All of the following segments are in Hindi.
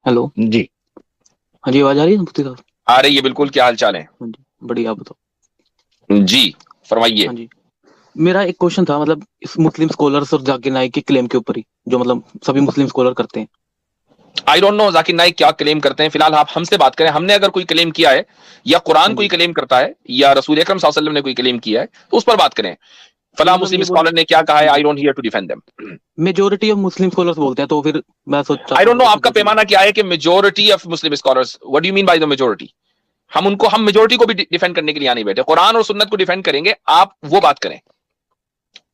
हेलो। जी। हाँ जी, आवाज आ रही है मुफ्ती साहब? आ रही है बिल्कुल। क्या हाल चाल है? हाँ जी, बढ़िया, आप बताओ। जी, फरमाइए। हाँ जी, मेरा एक क्वेश्चन था, मतलब इस मुस्लिम स्कॉलर्स और जाकिर नाइक के क्लेम के ऊपर ही, जो मतलब सभी मुस्लिम स्कॉलर करते हैं। I don't know Zakir Naik क्या क्लेम करते हैं। फिलहाल आप हमसे बात करें। हमने अगर कोई क्लेम किया है या कुरान हाँ कोई जी, क्लेम करता है या रसूल अकरम सल्लल्लाहु अलैहि वसल्लम ने कोई क्लेम किया है तो उस पर बात करें। ये फला मतलब मुस्लिम ये बोल। स्कॉलर ने क्या कहा है, हाँ आई जी, don't here to defend them. Majority of Muslim scholars बोलते हैं, तो फिर मैं सोच आई चाहता हूँ डोंट नो कि जैसे आपका जैसे। पैमाना क्या है कि majority of Muslim scholars, what do you mean by the majority? हम मेजोरिटी को भी डिफेंड करने के लिए यहाँ नहीं बैठे। कुरान और सुन्नत को डिफेंड करेंगे, आप वो बात करें।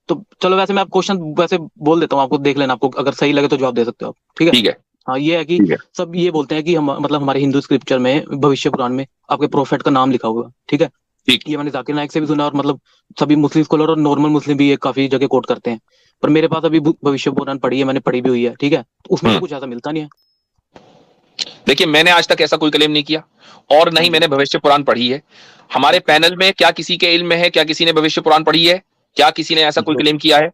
तो चलो, वैसे मैं आप क्वेश्चन वैसे बोल देता हूँ, आपको देख लेना, आपको अगर सही लगे तो जवाब दे सकते हो आप, ठीक है? ठीक है। हाँ, ये है कि ठीक है। सब ये बोलते हैं कि हम मतलब हमारे हिंदू स्क्रिप्चर में, भविष्य पुराण में आपके प्रोफेट का नाम लिखा हुआ है, ठीक है? ठीक। ये मैंने जाकिर नाइक से भी सुना, और मतलब सभी मुस्लिम स्कॉलर और नॉर्मल मुस्लिम भी ये काफी जगह कोट करते हैं। पर मेरे पास अभी भविष्य पुराण पढ़ी है, मैंने पढ़ी भी हुई है, ठीक है? तो उसमें तो हम्म। कुछ ऐसा मिलता नहीं है। देखिए, मैंने आज तक ऐसा कोई क्लेम नहीं किया और हाँ नहीं जी। मैंने भविष्य पुराण पढ़ी है। हमारे ओके। पैनल में क्या किसी के इल्म में है, क्या किसी ने भविष्य पुराण पढ़ी है? क्या किसी ने ऐसा कोई जो क्लेम किया है?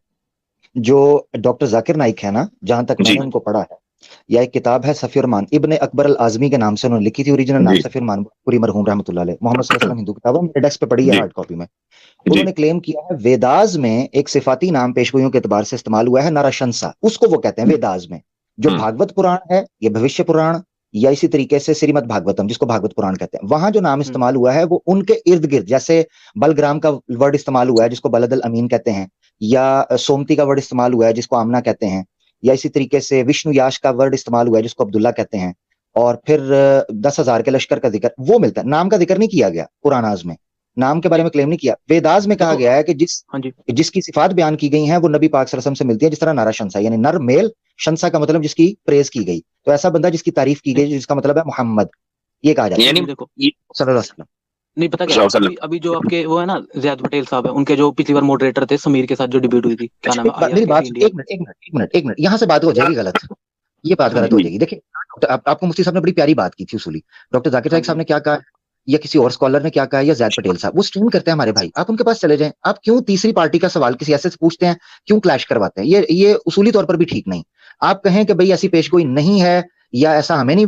जो डॉक्टर जाकिर नाइक है ना, जहां तक जी। मैंने उनको पढ़ा है, यह एक किताब है सफीर मान इब्न अकबर अल आजमी के नाम से उन्होंने लिखी थी। ओरिजिनल नाम जी। सफीर मान पूरी मरहूम रहमतुल्लाह अलैह, मोहम्मद सल्लल्लाहु अलैहि वसल्लम हिंदू किताब है, मेरे डेस्क पे पड़ी है जी। हार्ड कॉपी में। जी। उन्होंने क्लेम किया है वेदास में एक सिफाती नाम पेशगोइयों के एतबार से इस्तेमाल हुआ है, नरशंसा, उसको वो कहते हैं वेदास में। जो हम्म। भागवत पुराण है, ये भविष्य पुराण, या इसी तरीके से श्रीमद् भागवतम जिसको भागवत पुराण कहते हैं, वहां जो नाम हम्म। इस्तेमाल हुआ है वो उनके इर्द गिर्द, जैसे बलग्राम का वर्ड इस्तेमाल हुआ है जिसको बलदल अमीन कहते हैं, या सोमती का वर्ड इस्तेमाल हुआ है जिसको आमना कहते हैं, या इसी तरीके से विष्णु याश का वर्ड इस्तेमाल हुआ है जिसको अब्दुल्ला कहते हैं। और फिर 10,000 के लश्कर का जिक्र वो मिलता है, नाम का जिक्र नहीं किया गया पुरानाज में, नाम के बारे नहीं, में क्लेम नहीं किया। वेदास में कहा देखो। गया है कि हाँ जी। जिसकी सिफात बयान की गई हैं वो नबी पाक सल्लल्लाहु अलैहि वसल्लम से मिलती है, जिस तरह नारा शंसा यानी नर मेल, शंसा का मतलब जिसकी प्रेज की गई, तो ऐसा बंदा जिसकी तारीफ की नहीं, गई जिसका मतलब है मोहम्मद, ये कहा जाता है यानी नहीं, देखो। ये सल्लल्लाहु अलैहि वसल्लम। नहीं, पता क्या है, सल्लल्लाहु अभी अभी जो आपके वो है ना, जैद पटेल साहब है, उनके जो पिछली बार मॉडरेटर थे, समीर के साथ जो डिबेट हुई थी, क्या अच्छा नाम एक है, बात मेरी IRKC बात इंडिया। एक मिनट यहाँ से बात हो जाएगी गलत, ये बात हाँ गलत जी। हो वसल्लम। जाएगी। देखिए, आपको मुफ्ती साहब ने बड़ी प्यारी बात की थी उसूली, डॉक्टर जाकिर हाँ नाइक साहब जी। ने क्या कहा, या किसी और स्कॉलर ने क्या कहा, या जैद पटेल साहब, वो स्ट्रीम करते हैं हमारे भाई, आप उनके पास चले जाएं। आप क्यों तीसरी पार्टी का सवाल किसी ऐसे से पूछते हैं, क्यों क्लैश करवाते हैं? ये उसूली तौर पर भी ठीक नहीं। आप कहें कि भाई ऐसी पेशगोई नहीं है, या ऐसा हमें नहीं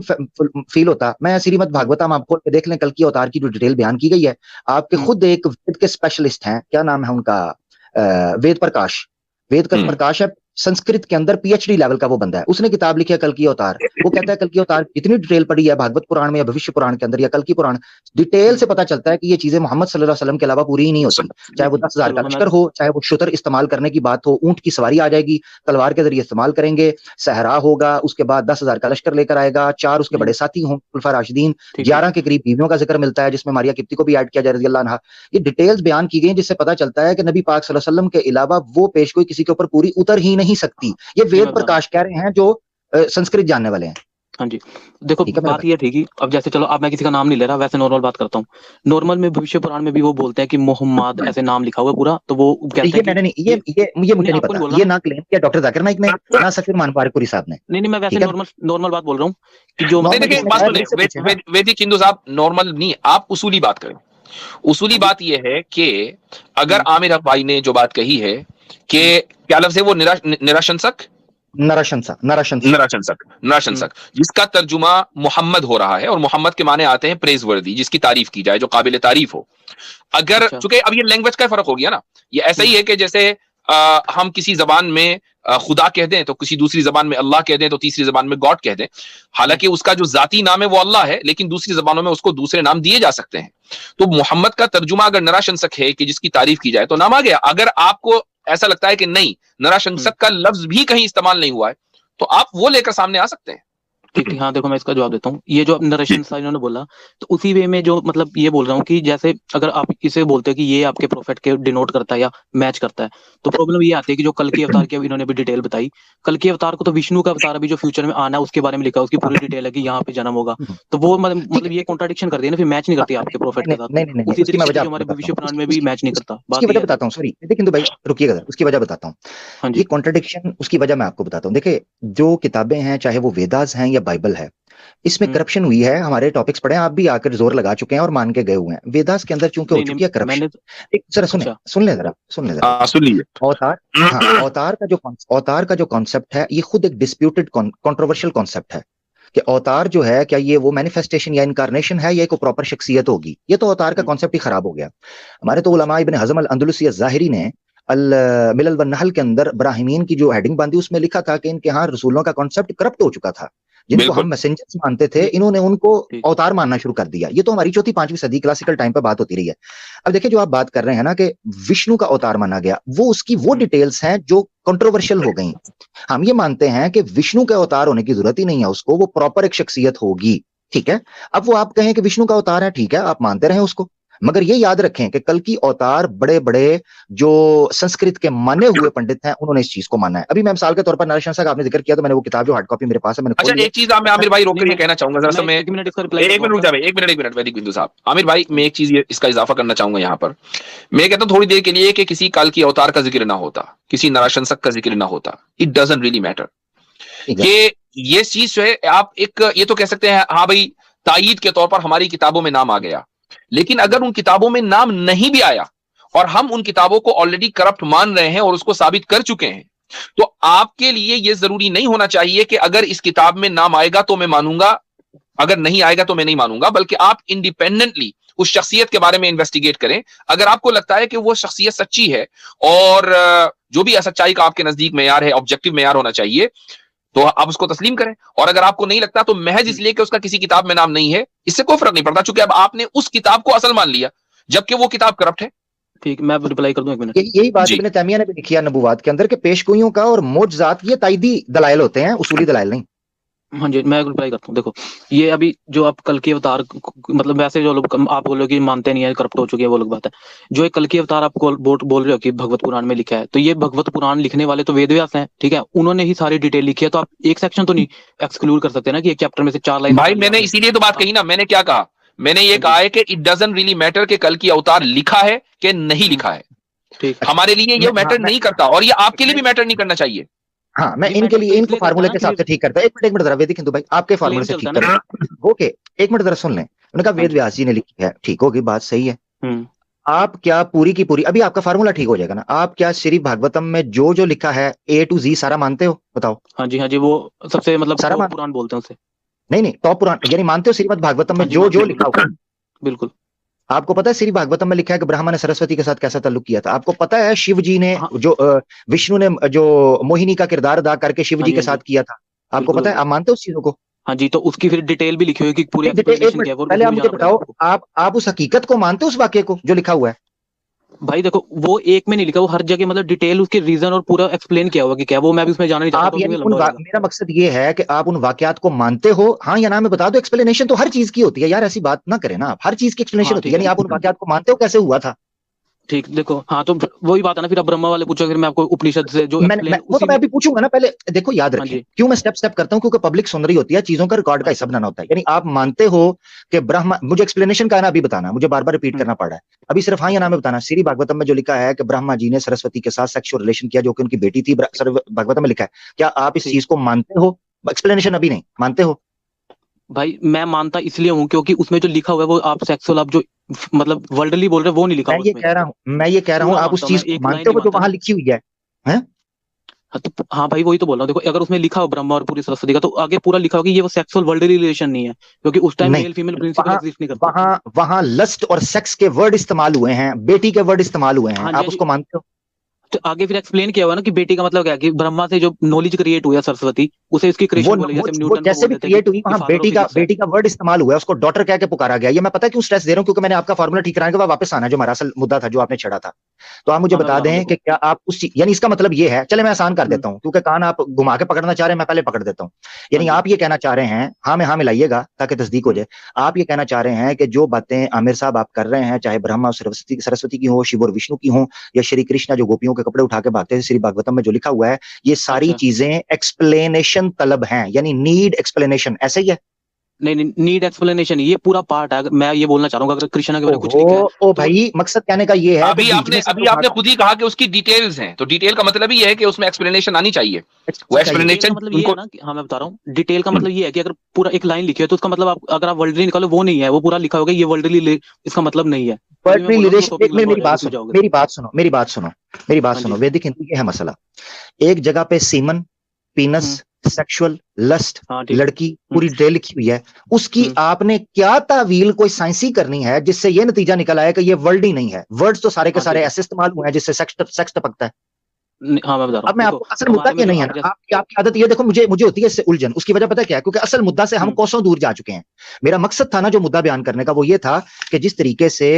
फील होता। मैं श्रीमद् हम्म। भागवतम आप खोल के देख लें, कल की अवतार की जो डिटेल बयान की गई है, आपके हम्म। खुद एक वेद के स्पेशलिस्ट हैं, क्या नाम है उनका, वेद प्रकाश, वेद का हम्म। प्रकाश है, संस्कृत के अंदर PhD लेवल का वो बंदा है, उसने किताब लिखी है कल की अवतार। वो कहता है कल की अवतार इतनी डिटेल पड़ी है भागवत पुराण में या भविष्य पुराण के अंदर या कल की पुराण, डिटेल हम्म। से पता चलता है कि ये चीजें मोहम्मद सल्लल्लाहु अलैहि वसल्लम के अलावा पूरी ही नहीं होती। चाहे वो 10,000 चलो का मैं लश्कर हो, चाहे वो शुतर इस्तेमाल करने की बात हो, ऊंट की सवारी आ जाएगी, तलवार के जरिए इस्तेमाल करेंगे, सहरा होगा, उसके बाद 10,000 का लश्कर लेकर आएगा, चार उसके नहीं, बड़े साथी हों खुलफा राशिदीन, ठीक है। 11 के करीब बीवियों का जिक्र मिलता है जिसमें मारिया किप्ती को भी ऐड किया जाए रजी अल्लाह अन्हा। ये डिटेल्स बयान की गई जिससे पता चलता है कि नबी पाक सल्लल्लाहु अलैहि वसल्लम के अलावा वो पेश कोई किसी के ऊपर पूरी उतर ही नहीं सकती। ये नहीं, वेद मैं बता रहा हूँ। प्रकाश कह रहे हैं जो संस्कृत जानने वाले हैं। हाँ जी, देखो ठीक है मेरे बात भाई। ये थी कि अब जैसे, चलो अब मैं किसी का नाम नहीं ले रहा, वैसे नॉर्मल बात करता हूँ। नॉर्मल में भविष्य पुराण में भी वो बोलते हैं कि मोहम्मद ऐसे नाम लिखा हुआ है पूरा, तो वो कहते ये हैं कि मैंने नहीं, ये। ये मुझे नहीं, नहीं आपको नहीं पता, बोल रहा ये मैं। ना क्लेम किया डॉक्टर जाकिर नाइक ने, ना सफीर मानवारपुरी साहब ने। नहीं नहीं, मैं वैसे ठीक है, नॉर्मल नॉर्मल बात बोल रहा हूँ कि जो नहीं, मतलब नॉर्मल देखिए जो एक किसने बात कहा भविष्य। सुने, मेरे से पूछे ना। वेदी चिंदू साहब, नॉर्मल नहीं, आप उसूली बात करें। उसूली हाँ जी। बात यह है कि अगर हम्म। आमिर हक भाई ने जो बात कही है कि हम्म। क्या लफ्ज है वो, निराशंसक, नरशंसा, नरशंसा। निराशंसक, हम्म। निराशंसक, जिसका तर्जुमा मोहम्मद हो रहा है और मोहम्मद के माने आते हैं प्रेज वर्दी, जिसकी तारीफ की जाए, जो काबिल तारीफ हो। अगर अच्छा। चूंकि अब ये लैंग्वेज का फर्क हो गया ना, ये ऐसा हम्म। ही है कि जैसे हम किसी जबान में खुदा कह दें तो किसी दूसरी जबान में अल्लाह कह दें तो तीसरी जबान में गॉड कह दें। हम्म। हालांकि उसका जो जाती नाम है वो अल्लाह है, लेकिन दूसरी जबानों में उसको दूसरे नाम दिए जा सकते हैं। तो मोहम्मद का तर्जुमा अगर नराशंसक है कि जिसकी तारीफ की जाए तो नाम आ गया। अगर आपको ऐसा लगता है कि नहीं, हम्म। नराशंसक का लफ्ज भी कहीं इस्तेमाल नहीं हुआ है, तो आप वो लेकर सामने आ सकते हैं। ठीक ठीक, हाँ देखो मैं इसका जवाब देता हूँ। ये जो जी। नरेशन सा इन्होंने बोला, तो उसी वे में जो मतलब ये बोल रहा हूँ कि जैसे अगर आप इसे बोलते हो कि ये आपके प्रोफेट के डिनोट करता है या मैच करता है, तो प्रॉब्लम ये आती है कि जो कल की अवतार की अब इन्होंने भी डिटेल बताई, कल की अवतार को तो विष्णु का अवतार अभी जो फ्यूचर में आना है उसके बारे में लिखा है, उसकी पूरी डिटेल है कि यहाँ पे जन्म होगा। तो वो ठीक मतलब है ये ठीक कॉन्ट्राडिक्शन कर दिया ना, फिर मैच नहीं है। करती आपके प्रोफेट नहीं के नहीं साथ। नहीं नहीं नहीं, उसी उसकी मैं तरीके से वजह जो आपको हमारे बताता भविष्य हूँ, पुराण में भी मैच नहीं करता, उसकी बात ये वजह है। बताता हूँ, सॉरी देखिए हिंदू भाई, रुकिएगा जरा, उसकी वजह बताता हूँ। हाँ ये जी। कॉन्ट्रडिक्शन उसकी वजह मैं आपको बताता हूँ। देखिए, जो किताबें हैं चाहे वो वेदास हैं या बाइबल है, इसमें हम्म। करप्शन हुई है। हमारे टॉपिक्स पढ़े हैं, आप भी आकर जोर लगा चुके हैं और मान के गए हुए हैं। वेदास के अंदर चूंकि हो नहीं नहीं, चुकी है मैंने तो। करप्शन, एक जरा सुने, अच्छा। सुन ले जरा एक बात। सुन लीजिए। अवतार, हाँ, अवतार का जो कॉन्सेप्ट है ये खुद एक डिस्प्यूटेड कंट्रोवर्शियल कॉन्सेप्ट है। कि अवतार जो है क्या ये वो मैनिफेस्टेशन या इनकारनेशन है या एक प्रॉपर शख्सियत होगी। ये तो अवतार का कॉन्सेप्ट ही खराब हो गया। हमारे तो उलमा इब्न हज़म अल अंदलुसी अज़्ज़ाहिरी ने अल मिलल व नहल के अंदर ब्राहिमीन की जो हेडिंग बांधी उसमें लिखा था कि इनके यहाँ रसूलों का कॉन्सेप्ट करप्ट हो चुका था, जिनको बिल्कुल। हम मैसेंजर्स मानते थे इन्होंने उनको अवतार मानना शुरू कर दिया। ये तो हमारी चौथी पांचवी सदी क्लासिकल टाइम पे बात होती रही है। अब देखिए जो आप बात कर रहे हैं ना कि विष्णु का अवतार माना गया, वो उसकी वो डिटेल्स हैं जो कंट्रोवर्शियल हो गई। हम ये मानते हैं कि विष्णु के अवतार होने की जरूरत ही नहीं है उसको, वो प्रॉपर एक शख्सियत होगी, ठीक है। अब वो आप कहें कि विष्णु का अवतार है, ठीक है, आप मानते रहे उसको, मगर ये याद रखें कि कल की अवतार बड़े बड़े जो संस्कृत के माने हुए पंडित हैं उन्होंने इस चीज को माना है। अभी मैं मिसाल के तौर पर नारायण साहब आपने जिक्र किया तो मैंने वो किताब जो हार्ड कॉपी मेरे पास है मैंने अच्छा एक चीज मैं आमिर भाई रोक कर ये कहना चाहूंगा जरा सा, मैं एक मिनट इसका रिप्लाई एक मिनट रुक जाए, एक मिनट वैदिक बिंदु साहब। आमिर भाई मैं एक चीज इसका इजाफा करना चाहूंगा यहाँ पर। मैं कहता हूँ थोड़ी देर के लिए कि किसी काल की अवतार का जिक्र ना होता, किसी नराशंसक का जिक्र ना होता, इट डजंट रियली मैटर। ये चीज जो है आप एक ये तो कह सकते हैं हाँ भाई तायीद के तौर पर हमारी किताबों में नाम आ गया, लेकिन अगर उन किताबों में नाम नहीं भी आया और हम उन किताबों को ऑलरेडी करप्ट मान रहे हैं और उसको साबित कर चुके हैं, तो आपके लिए यह जरूरी नहीं होना चाहिए कि अगर इस किताब में नाम आएगा तो मैं मानूंगा, अगर नहीं आएगा तो मैं नहीं मानूंगा, बल्कि आप इंडिपेंडेंटली उस शख्सियत के बारे में इन्वेस्टिगेट करें। अगर आपको लगता है कि वो शख्सियत सच्ची है और जो भी सच्चाई का आपके नजदीक मेयार है, ऑब्जेक्टिव मेयार होना चाहिए, तो आप उसको तस्लीम करें। और अगर आपको नहीं लगता तो महज इसलिए कि उसका किसी किताब में नाम नहीं है, इससे कोई फर्क नहीं पड़ता, चूंकि अब आपने उस किताब को असल मान लिया जबकि वो किताब करप्ट है। ठीक, मैं रिप्लाई कर दूं एक मिनट। यही बात इब्न तैमिया ने भी लिखी है नबुवात के अंदर कि पेशगोइयों का और मोजजात ये ताइदी दलाइल होते हैं, उसूली दलाइल नहीं। हाँ जी, मैं रिप्लाई करता हूँ। देखो ये अभी जो आप कल की अवतार मतलब वैसे जो लोग आप बोल रहे हो कि मानते नहीं है, करप्ट हो चुकी है, वो लोग बात है। जो एक कल की अवतार आप बोल रहे हो कि भगवत पुराण में लिखा है, तो ये भगवत पुराण लिखने वाले तो वेद व्यास हैं, ठीक है, उन्होंने ही सारी डिटेल लिखी है, तो आप एक सेक्शन तो नहीं एक्सक्लूड कर सकते ना कि एक चैप्टर में से 4 लाइन। भाई मैंने इसीलिए तो बात कही ना, मैंने क्या कहा, मैंने ये कहा है कि इट डजंट रियली मैटर कि कल की अवतार लिखा है कि नहीं लिखा है, हमारे लिए ये मैटर नहीं करता और ये आपके लिए भी मैटर नहीं करना चाहिए। हाँ, मैं इनके लिए इनको फार्मूले के हिसाब से ठीक करता है। एक मिनट जरा वैदिक हिंदू भाई आपके फार्मूले से ठीक करता। ओके एक मिनट जरा सुन लें। उन्होंने कहा वेद व्यास जी ने लिखी है, ठीक होगी, बात सही है। आप क्या पूरी की पूरी अभी आपका फार्मूला ठीक हो जाएगा ना, आप क्या श्री भागवतम में जो जो लिखा है A to Z सारा मानते हो? बताओ। हाँ जी वो सबसे मतलब सारा पुराण बोलते हैं उसे। नहीं टॉप पुराण यानी मानते हो श्रीमद भागवतम में जो जो लिखा होगा? बिल्कुल। आपको पता है श्री भागवतम में लिखा है कि ब्रह्मा ने सरस्वती के साथ कैसा ताल्लुक किया था? आपको पता है शिव जी ने जो विष्णु ने जो मोहिनी का किरदार अदा करके शिव जी के साथ किया था? आपको पता है? आप मानते हो उस चीजों को? हाँ जी, तो उसकी फिर डिटेल भी लिखी हुई कि पूरी एक्सप्लेनेशन क्या है? पहले आप मुझे बताओ, आप उस हकीकत को मानते हो उस वाक्य को जो लिखा हुआ है? भाई देखो वो एक में नहीं लिखा, वो हर जगह मतलब डिटेल उसके रीजन और पूरा एक्सप्लेन किया हुआ कि क्या, वो मैं भी उसमें जाना नहीं चाहता। मेरा मकसद ये है कि आप उन वाकयात को मानते हो, हाँ या ना में बता दो। एक्सप्लेनेशन तो हर चीज की होती है यार, ऐसी बात ना करें ना आप, हर चीज की एक्सप्लेनेशन होती है, यानी आप उन वाकयात को मानते हो कैसे हुआ था? ठीक, देखो हाँ तो वही बात है ना, फिर आप ब्रह्मा वाले पूछो, फिर मैं आपको उपनिषद से जो वो तो मैं भी पूछूंगा ना। पहले देखो याद रखें क्यों मैं स्टेप स्टेप करता हूं, क्योंकि पब्लिक सुन रही होती है, चीजों का रिकॉर्ड का हिस्सा बनाना होता है। यानी आप मानते हो कि ब्रह्मा, मुझे एक्सप्लेनेशन का है ना अभी बताना, मुझे बार बार रिपीट करना पड़ रहा है, अभी सिर्फ हाँ या ना में बताना। श्री भागवतम में जो लिखा है कि ब्रह्मा जी ने सरस्वती के साथ सेक्सुअल रिलेशन किया जो कि उनकी बेटी थी, भागवतम में लिखा है, क्या आप इस चीज को मानते हो? एक्सप्लेनेशन अभी नहीं, मानते हो? भाई मैं मानता इसलिए हूँ क्योंकि उसमें जो लिखा हुआ है वो आप सेक्सुअल आप जो मतलब वर्ल्डली बोल रहे हो वो नहीं लिखा। मैं ये कह रहा हूँ आप उस चीज को मानते हो जो वहां लिखी हुई है? हाँ भाई वही तो बोल रहा हूँ। देखो अगर उसमें लिखा हो ब्रह्मा और पूरी सरस्वती का, तो आगे पूरा लिखा होगा कि ये वो सेक्सुअल वर्ल्डली रिलेशन नहीं है, क्योंकि उस time male female principle exist नहीं करता। वहां लस्ट और सेक्स के वर्ड इस्तेमाल हुए हैं, बेटी के वर्ड इस्तेमाल हुए हैं, आप उसको मानते हो? तो आगे फिर एक्सप्लेन किया हुआ ना कि बेटी का मतलब क्या है, कि ब्रह्मा से जो नॉलेज क्रिएट हुआ सरस्वती उसे इसकी क्रिएशन बोले, जैसे न्यूटन जैसे भी क्रिएट हुई वहां बेटी का वर्ड इस्तेमाल हुआ है, उसको डॉटर कह के पुकारा गया। ये मैं पता क्यों स्ट्रेस दे रहा हूं, क्योंकि मैंने आपका फार्मूला ठीक कराने के बाद वापस आना जो हमारा असल मुद्दा था जो आपने छेड़ा था। तो आप मुझे बता दें कि क्या आप उस यानी इसका मतलब ये है, चले मैं आसान कर देता हूं क्योंकि कान आप घुमा के पकड़ना चाह रहे हैं, मैं पहले पकड़ देता हूं। यानी आप ये कहना चाह रहे हैं, हाँ में हाँ मिलाइएगा ताकि तस्दीक हो जाए, आप ये कहना चाह रहे हैं कि जो बातें आमिर साहब आप कर रहे हैं, चाहे ब्रह्मा और सरस्वती की हो, शिव और विष्णु की हो, या श्री कृष्ण जो गोपियों के कपड़े उठा के भागते थे, श्री भागवतम में जो लिखा हुआ है, ये सारी चीजें एक्सप्लेनेशन तलब हैं, यानी नीड एक्सप्लेनेशन, ऐसे ही है? नहीं नीड एक्सप्लेनेशन ये पूरा पार्ट है। मैं ये बोलना चाह रहा हूँ अगर कृष्णा के बारे में कुछ लिखा है तो भाई मकसद कहने का ये है, अभी आपने खुद ही कहा कि उसकी डिटेल्स हैं, तो डिटेल का मतलब ही है कि उसमें एक्सप्लेनेशन आनी चाहिए। वो एक्सप्लेनेशन मतलब ये है ना कि हाँ मैं बता रहा हूँ, डिटेल का मतलब ये है कि अगर पूरा एक लाइन लिखी है तो उसका मतलब आप अगर आप वर्ल्डली निकालो वो नहीं है, वो पूरा लिखा होगा ये वर्ल्डली, इसका मतलब नहीं है। मेरी बात सुनो वैदिक हिंदू, ये है मसला। एक जगह पे सीमन, पीनस, सेक्सुअल, लस्ट, हाँ ठीक। लड़की, पूरी डिटेल लिखी हुई है। उसकी आपने क्या तावील कोई साइंसी करनी है जिससे ये नतीजा निकल आया कि ये वर्ड ही नहीं है। वर्ड्स तो सारे के हाँ, सारे ठीक है। ऐसे इस्तेमाल हुए हैं जिससे सेक्स टपकता है। हाँ मैं बता रहा अब हूँ, मैं देखो आपको असल मुद्दा हमारे में क्या जो नहीं है ना, आपकी आदत ये देखो, मुझे होती है इससे उलझन। उसकी वजह पता है क्या है? क्योंकि असल मुद्दा से हम कोसों दूर जा चुके हैं। मेरा मकसद था ना जो मुद्दा बयान करने का, वो ये था कि जिस तरीके से,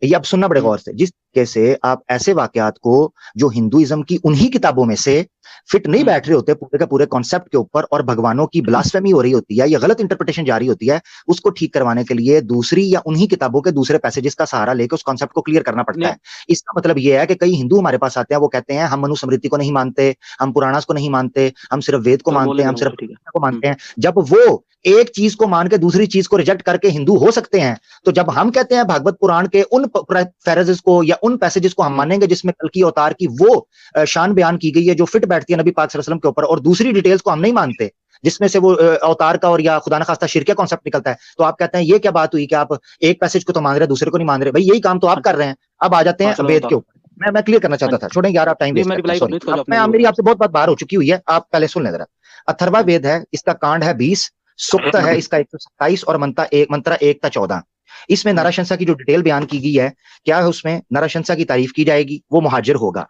ये अब सुनना बड़े गौर से, जिस तरीके से आप ऐसे वाकयात को जो हिंदुइज्म की उन्हीं किताबों में से फिट नहीं बैठ रहे होते पूरे का पूरे कॉन्सेप्ट के ऊपर, और भगवानों की ब्लास्फेमी हो रही होती है या गलत इंटरप्रिटेशन जारी होती है, उसको ठीक करवाने के लिए दूसरी या उन्हीं किताबों के दूसरे पैसेजेस का सहारा लेकर उस कॉन्सेप्ट को क्लियर करना पड़ता है। इसका मतलब ये है कि कई हिंदू हमारे पास आते हैं, वो कहते हैं हम मनुस्मृति को नहीं मानते, हम पुराणास को नहीं मानते, हम सिर्फ वेद को मानते हैं, हम सिर्फ को मानते हैं। जब वो एक चीज को मान के दूसरी चीज को रिजेक्ट करके हिंदू हो सकते हैं, तो जब हम कहते हैं भागवत पुराण के उन फ्रेजेस को या उन पैसेजेस को हम मानेंगे जिसमें कल्कि अवतार की वो शान बयान की गई है जो फिट बैठती है नबी पाक सल्लल्लाहु अलैहि वसल्लम के ऊपर, और दूसरी डिटेल्स को हम नहीं मानते जिसमें से वो अवतार का और या खुदा न खास्ता शिरक कॉन्सेप्ट निकलता है, तो आप कहते हैं ये क्या बात हुई कि आप एक पैसेज को तो मान रहे हैं दूसरे को नहीं मान रहे। भाई यही काम तो आप कर रहे हैं। अब आ जाते हैं वेद के ऊपर। मैं क्लियर करना चाहता था, छोड़ें यार, आप टाइम वेस्ट करते हैं। मैं मेरी आपसे बहुत बात बाहर हो चुकी हुई है, आप पहले सुन लें जरा। अथर्वा वेद है, इसका कांड है 20, सुक्त है इसका 127 और मंत्र 1 ता 14। इसमें नरशंसा की जो डिटेल बयान की गई है, क्या है उसमें? नरशंसा की तारीफ की जाएगी, वो मुहाजिर होगा,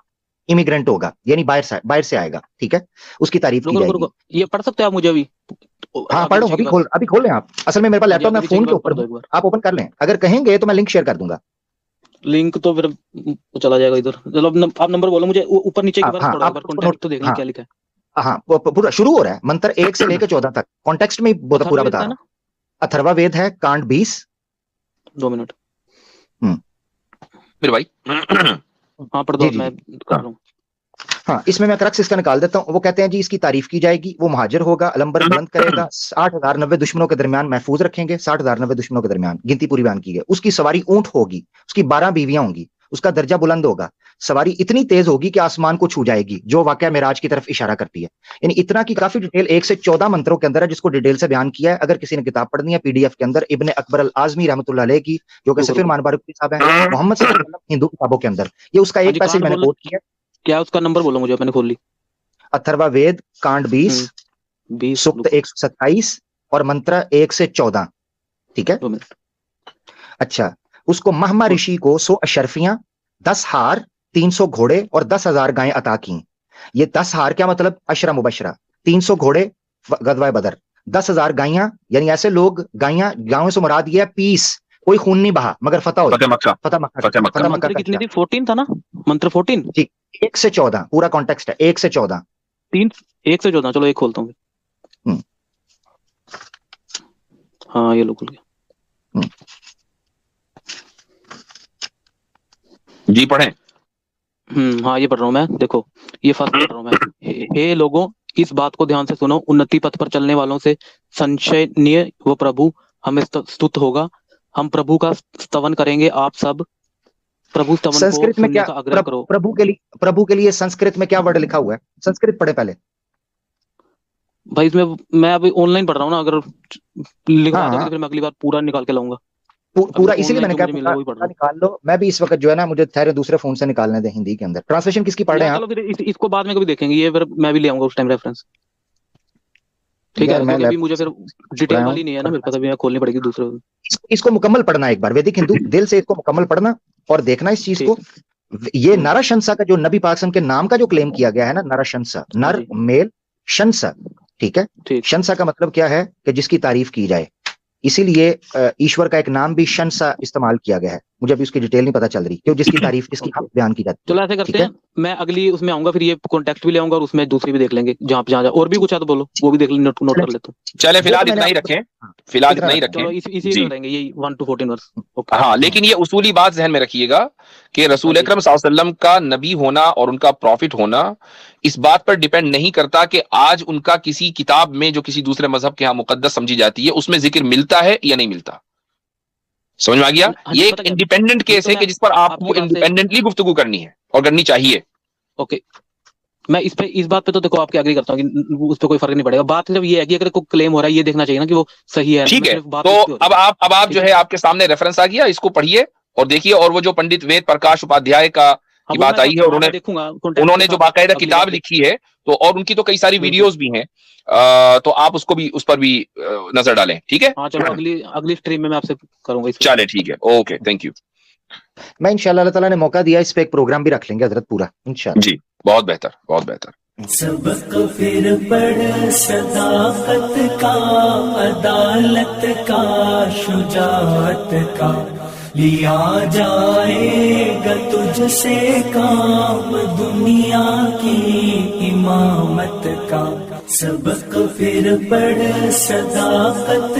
इमिग्रेंट होगा, यानी बाहर से आएगा, ठीक है, उसकी तारीफ की जाएगी। ये पढ़ सकते हैं आप मुझे अभी? हाँ पढ़ो, अभी खोल लें आप। असल में मेरे पास लैपटॉप में फोन के ऊपर, आप ओपन कर लें, अगर कहेंगे तो मैं लिंक शेयर कर दूंगा। लिंक तो फिर चला जाएगा इधर। चलो आप नंबर बोलो मुझे, ऊपर नीचे की बार थोड़ा कॉन्टेक्स्ट तो देख लें क्या लिखा है। हाँ पूरा शुरू हो रहा है, मंत्र 1 से लेकर 14 तक, कॉन्टेक्स्ट में पूरा बता रहा हूँ। अथर्वा वेद है, कांड 20। 2 मिनट मेरे भाई। हाँ पढ़ दो, मैं कर रहा हूँ। हाँ, इसमें मैं क्रक्स इसका निकाल देता हूँ। वो कहते हैं जी इसकी तारीफ की जाएगी, वो मुहाजिर होगा, अलंबर बुलंद करेगा, 60,090 दुश्मनों के दरमियान महफूज रखेंगे, 60,090 दुश्मनों के दरमियान, गिनती पूरी बयान की है। उसकी सवारी ऊंट होगी, उसकी 12 बीवियां होंगी, उसका दर्जा बुलंद होगा, सवारी इतनी तेज होगी कि आसमान को छू जाएगी, जो वाकया मिराज की तरफ इशारा करती है। यानी इतना की काफी डिटेल 1 से 14 मंत्रों के अंदर है, जिसको डिटेल से बयान किया है। अगर किसी ने किताब पढ़नी है पीडीएफ के अंदर, इब्ने अकबर अल आजमी रहमतुल्लाह अलैह की, जो कि सफीर मानबारुकी साहब है, मोहम्मद सल्लल्लाहु अलैहि वसल्लम हिंदू किताबों के अंदर, ये उसका एक पैसेज मैंने कोट किया। क्या उसका नंबर बोलो मुझे, मैंने खोल ली। अथर्वा वेद कांड 20, सुक्त 127 और मंत्र 1 से 14, ठीक है। अच्छा, उसको महमा ऋषि को 100 अशरफियां, 10 हार, 300 घोड़े और 10,000 गायें अता की। ये 10 हार क्या मतलब? अशरा मुबशरा। 300 घोड़े गदवाए बदर, 10,000 गायें, यानी ऐसे लोग, गायें गांव से मुराद ये है पीस, कोई खून नहीं बहा मगर फतह हो, फतह मक्का कितनी थी? 14 था ना मंत्र? 14 जी, 1 से 14 पूरा कॉन्टेक्स्ट है, 1 से 14। 1 से 14, चलो एक खोलता हूँ। हाँ ये लो खुल गया। जी पढ़ें। हाँ ये पढ़ रहा हूँ मैं, देखो ये फर्स्ट पढ़ रहा हूँ मैं। हे लोगों, इस बात को ध्यान से सुनो, उन्नति पथ पर चलने वालों से संशयनीय वो प्रभु हमें स्तुत होगा। हम प्रभु का स्तवन करेंगे, आप सब प्रभु स्तवन संस्कृत में क्या? आग्रह करो। प्रभु के लिए संस्कृत में क्या वर्ड लिखा हुआ है? संस्कृत पढ़े पहले भाई। इसमें मैं अभी ऑनलाइन पढ़ रहा हूँ ना, अगर लिखवा दोगे तो फिर मैं अगली बार पूरा निकाल के लाऊंगा पूरा, इसीलिए मैंने कहा निकाल लो। मैं भी इस वक्त जो है ना, मुझे ठहरे दूसरे फोन से निकालने दे हिंदी के अंदर। ट्रांसलेशन किसकी पढ़ रहे हैं आप? इसको बाद में कभी देखेंगे, ये फिर मैं भी ले आऊंगा उस टाइम रेफरेंस, ठीक है। क्योंकि अभी मुझे फिर डिटेल वाली नहीं है ना मेरे पास, अभी मैं खोलनी पड़ेगी दूसरे। इसको मुकम्मल पढ़ना एक बार, वैदिक हिंदू दिल से इसको मुकम्मल पढ़ना और देखना इस चीज को। ये नरशंसा का जो नबी पाक सल्लल्लाहु अलैहि वसल्लम के नाम का जो क्लेम किया गया है ना, नरशंसा, नर मेल शंसा, ठीक है। शंसा का मतलब क्या है? कि जिसकी तारीफ की जाए। इसीलिए ईश्वर का एक नाम भी शंसा इस्तेमाल किया गया है। मुझे अभी उसकी डिटेल नहीं पता चल रही, क्यों जिसकी तारीफ जिसकी बयान की जाती है। चलो ऐसे करते हैं, मैं अगली उसमें आऊंगा, फिर ये कॉन्टेक्स्ट भी ले आऊंगा और उसमें दूसरी भी देख लेंगे, जहाँ और भी कुछ है तो बोलो, वो भी देख लेंगे, नोट कर लेते हैं। चले फिलहाल इतना ही रखें, फिलहाल इतना ही रखें। इसी करेंगे यही 1 to 14 वर्ष। हाँ, लेकिन ये उसूली बात ज़हन में रखिएगा कि रसूल अकरम सल्लल्लाहु अलैहि वसल्लम का नबी होना और उनका प्रॉफिट होना इस बात पर डिपेंड नहीं करता कि आज उनका किसी किताब में जो किसी दूसरे मजहब के यहाँ मुकद्दस समझी जाती है उसमें जिक्र मिलता है या नहीं मिलता। समझ में आ गया? ये एक इंडिपेंडेंट केस है कि जिस पर आपको इंडिपेंडेंटली गुफ्तगू करनी है और करनी चाहिए। ओके, मैं इस बात पे तो देखो आपके एग्री करता हूँ कि उस पर कोई फर्क नहीं पड़ेगा। बात सिर्फ ये है कि अगर कोई क्लेम हो रहा है, ये देखना चाहिए ना कि वो सही है। ठीक है, तो अब आप जो है आपके सामने रेफरेंस आ गया, इसको पढ़िए और देखिए। और वो जो पंडित वेद प्रकाश उपाध्याय का की बात आई है, और मैं देखूंगा उन्होंने जो बाकायदा किताब लिखी है, तो और उनकी तो कई सारी वीडियोस भी हैं, तो आप उसको भी, उस पर भी नजर डालें, ठीक है? हाँ चलो, अगली स्ट्रीम में मैं आपसे करूंगा। चले, ठीक है, ओके, थैंक यू। मैं इंशाल्लाह, अल्लाह ताला ने मौका दिया, इस पे एक प्रोग्राम भी रख लेंगे हजरत पूरा, इंशाल्लाह जी, बहुत बेहतर, बहुत बेहतर। सबक फिर पढ़ सदाकत का, अदालत का, शुजाअत का, लिया जाएगा तुझसे काम दुनिया की इमामत का। सबक फिर पढ़ सदाकत